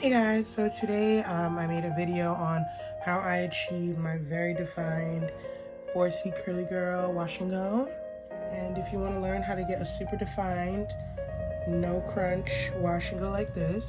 Hey guys, so today I made a video on how I achieved my very defined 4C curly girl wash and go. And if you want to learn how to get a super defined, no crunch wash and go like this,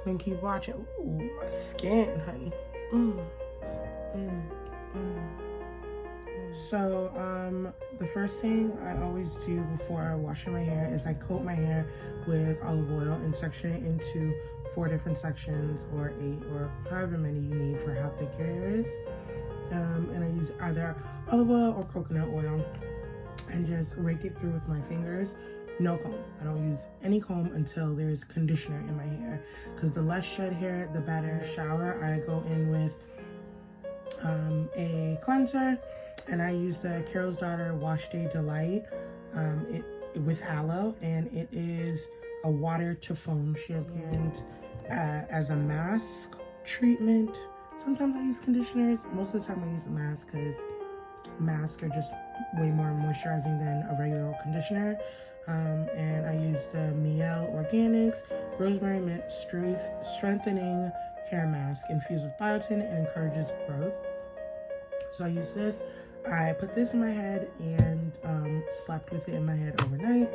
then keep watching. Ooh, my skin, honey. So the first thing I always do before I wash my hair is I coat my hair with olive oil and section it into 4 different sections, or 8, or however many you need for how thick your hair is. And I use either olive oil or coconut oil and just rake it through with my fingers. No comb. I don't use any comb until there's conditioner in my hair, because the less shed hair, the better. Shower, I go in with a cleanser, and I use the Carol's Daughter Wash Day Delight with aloe, and it is a water to foam shampoo. And as a mask treatment, sometimes I use conditioners. Most of the time I use a mask, because masks are just way more moisturizing than a regular conditioner. And I use the Miel Organics Rosemary Mint Strengthening Hair Mask infused with biotin and encourages growth. So I use this. I put this in my head and slept with it in my head overnight.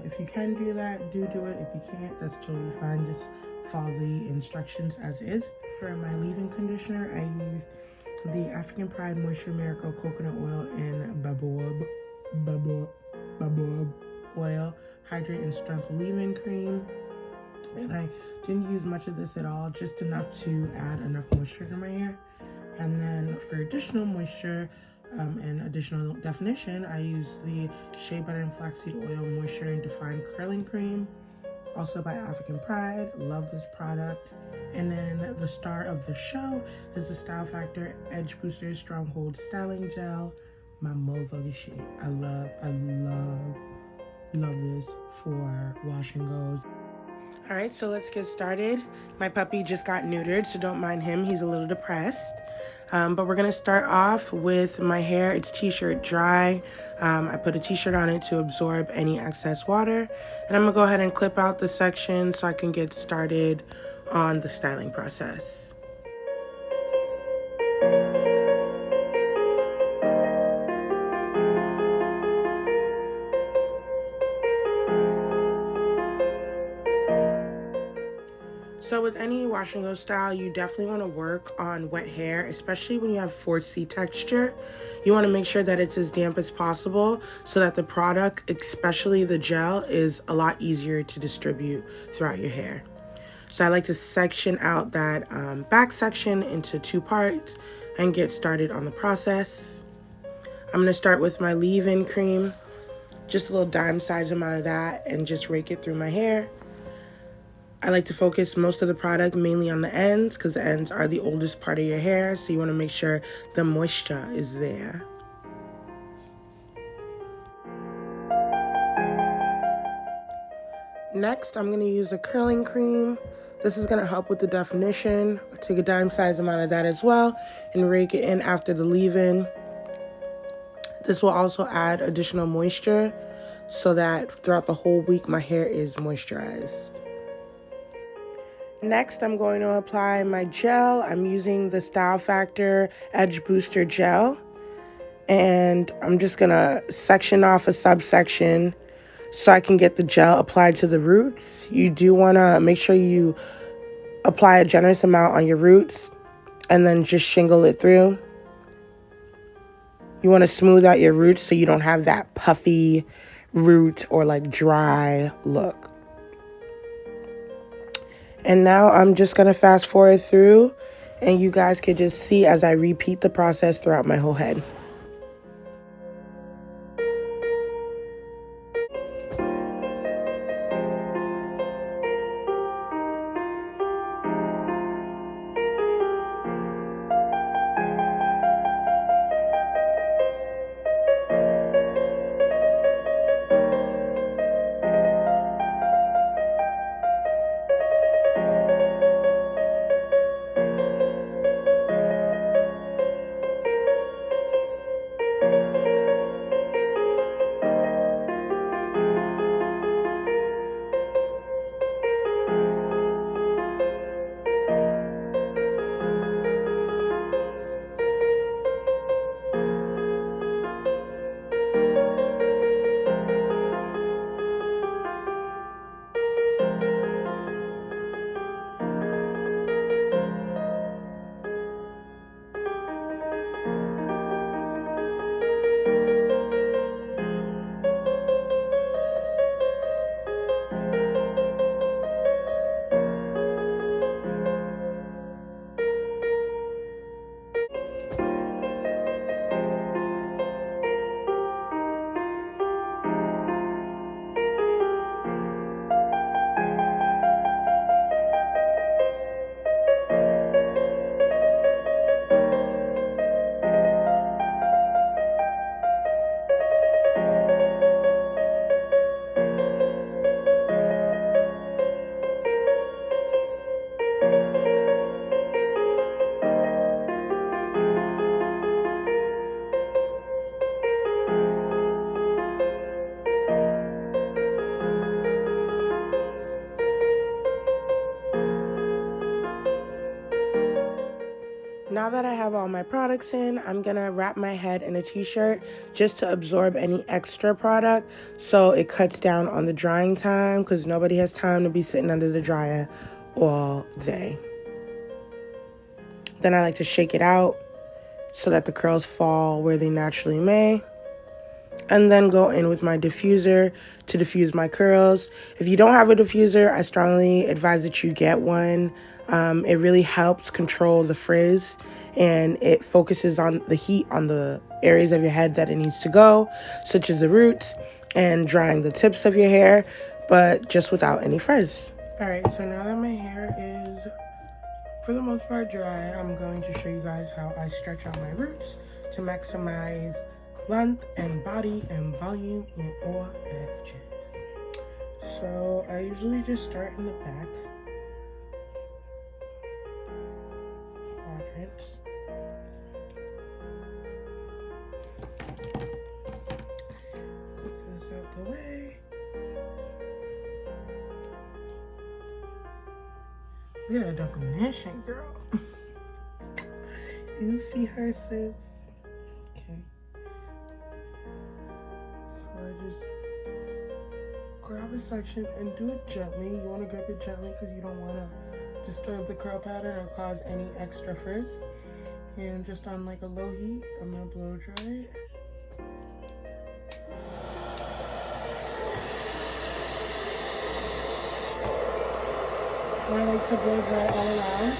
If you can do that, do it. If you can't, that's totally fine. Just follow the instructions as is. For my leave-in conditioner, I use the African Pride Moisture Miracle Coconut Oil and baobab oil Hydrate and Strength Leave-In Cream. And I didn't use much of this at all, just enough to add enough moisture to my hair. And then for additional moisture and additional definition, I use the Shea Butter and Flaxseed Oil Moisture and Defined Curling Cream, also by African Pride. Love this product. And then the star of the show is the Style Factor Edge Booster Stronghold Styling Gel. My motherfucking shit. I love this for wash and goes. All right, so let's get started. My puppy just got neutered, so don't mind him. He's a little depressed. But we're gonna start off with my hair. It's t-shirt dry. I put a t-shirt on it to absorb any excess water. And I'm gonna go ahead and clip out the section so I can get started on the styling process. So with any wash and go style, you definitely want to work on wet hair, especially when you have 4C texture. You want to make sure that it's as damp as possible so that the product, especially the gel, is a lot easier to distribute throughout your hair. So I like to section out that back section into 2 parts and get started on the process. I'm going to start with my leave-in cream, just a little dime size amount of that, and just rake it through my hair. I like to focus most of the product mainly on the ends, because the ends are the oldest part of your hair, so you want to make sure the moisture is there. Next, I'm going to use a curling cream. This is going to help with the definition. I'll take a dime size amount of that as well and rake it in after the leave-in. This will also add additional moisture so that throughout the whole week my hair is moisturized. Next, I'm going to apply my gel. I'm using the Style Factor Edge Booster Gel. And I'm just going to section off a subsection so I can get the gel applied to the roots. You do want to make sure you apply a generous amount on your roots and then just shingle it through. You want to smooth out your roots so you don't have that puffy root or like dry look. And now I'm just going to fast forward through, and you guys can just see as I repeat the process throughout my whole head. that I have all my products in, I'm gonna wrap my head in a t-shirt just to absorb any extra product, so it cuts down on the drying time, because nobody has time to be sitting under the dryer all day. Then I like to shake it out so that the curls fall where they naturally may, and then go in with my diffuser to diffuse my curls. If you don't have a diffuser, I strongly advise that you get one. It really helps control the frizz, and it focuses on the heat on the areas of your head that it needs to go, such as the roots, and drying the tips of your hair, but just without any frizz. Alright, so now that my hair is for the most part dry, I'm going to show you guys how I stretch out my roots to maximize length and body and volume in all edges. So I usually just start in the back quadrants. Clip this out the way. Look at that definition, girl. You see her, sis? Okay. So I just grab a section and do it gently. You want to grab it gently because you don't want to disturb the curl pattern or cause any extra frizz. And just on like a low heat, I'm going to blow dry it. I like to blow dry all around.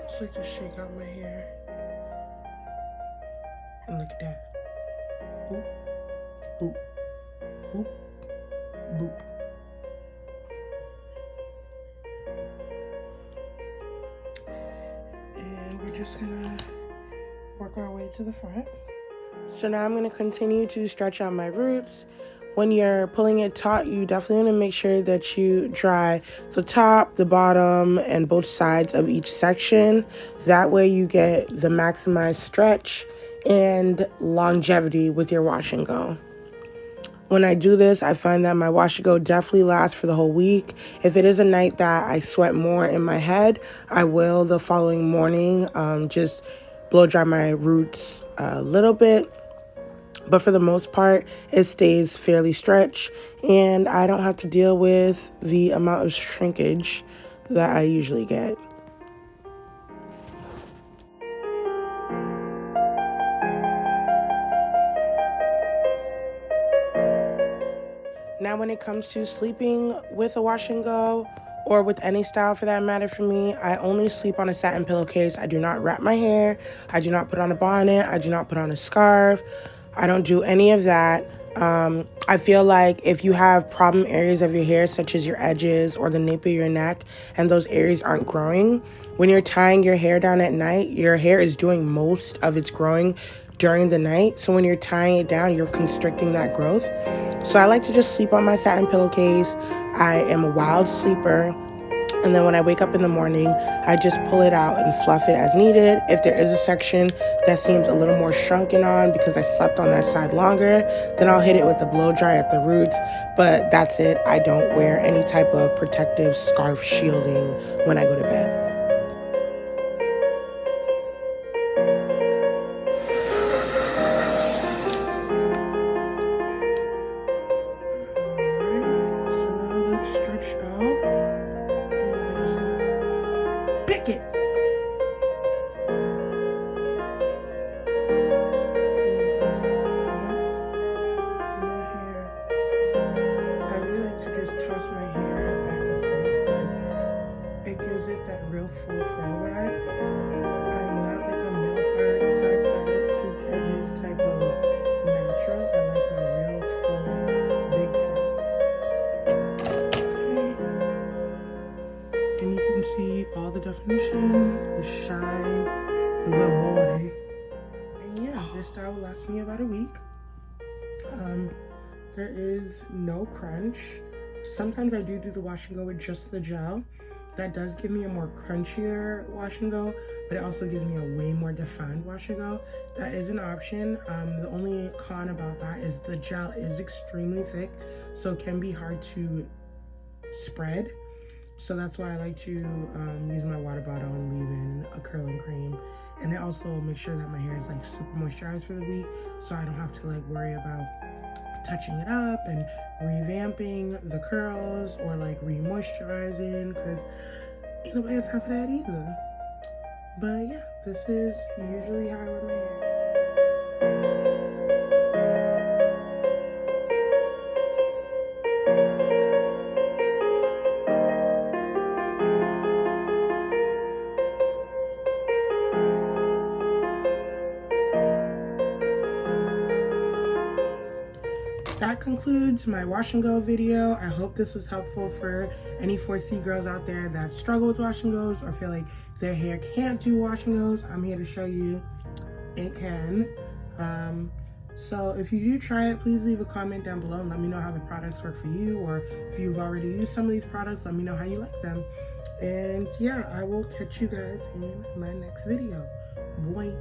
Just like to shake out my hair. And look at that. Boop, boop, boop, boop. And we're just gonna work our way to the front. So now I'm gonna continue to stretch out my roots. When you're pulling it taut, you definitely want to make sure that you dry the top, the bottom, and both sides of each section. That way you get the maximized stretch and longevity with your wash and go. When I do this, I find that my wash and go definitely lasts for the whole week. If it is a night that I sweat more in my head, I will the following morning just blow dry my roots a little bit. But for the most part, it stays fairly stretched, and I don't have to deal with the amount of shrinkage that I usually get. Now, when it comes to sleeping with a wash and go, or with any style for that matter for me, I only sleep on a satin pillowcase. I do not wrap my hair. I do not put on a bonnet. I do not put on a scarf. I don't do any of that. I feel like if you have problem areas of your hair, such as your edges or the nape of your neck, and those areas aren't growing, when you're tying your hair down at night, your hair is doing most of its growing during the night. So when you're tying it down, you're constricting that growth. So I like to just sleep on my satin pillowcase. I am a wild sleeper. And then when I wake up in the morning, I just pull it out and fluff it as needed. If there is a section that seems a little more shrunken on because I slept on that side longer, then I'll hit it with the blow dry at the roots. But that's it. I don't wear any type of protective scarf shielding when I go to bed. See all the definition, the shine, the body. And yeah, this style will last me about a week. There is no crunch. Sometimes I do the wash and go with just the gel. That does give me a more crunchier wash and go, but it also gives me a way more defined wash and go. That is an option. The only con about that is the gel is extremely thick, so it can be hard to spread. So that's why I like to use my water bottle and leave in a curling cream. And it also makes sure that my hair is like super moisturized for the week, so I don't have to like worry about touching it up and revamping the curls or like re-moisturizing, because ain't nobody has time for that either. But yeah, this is usually how I wear my hair. That concludes my wash and go video. I hope this was helpful for any 4C girls out there that struggle with wash and goes or feel like their hair can't do wash and goes. I'm here to show you it can. So if you do try it, please leave a comment down below and let me know how the products work for you, or if you've already used some of these products, let me know how you like them. And yeah, I will catch you guys in my next video. Boy.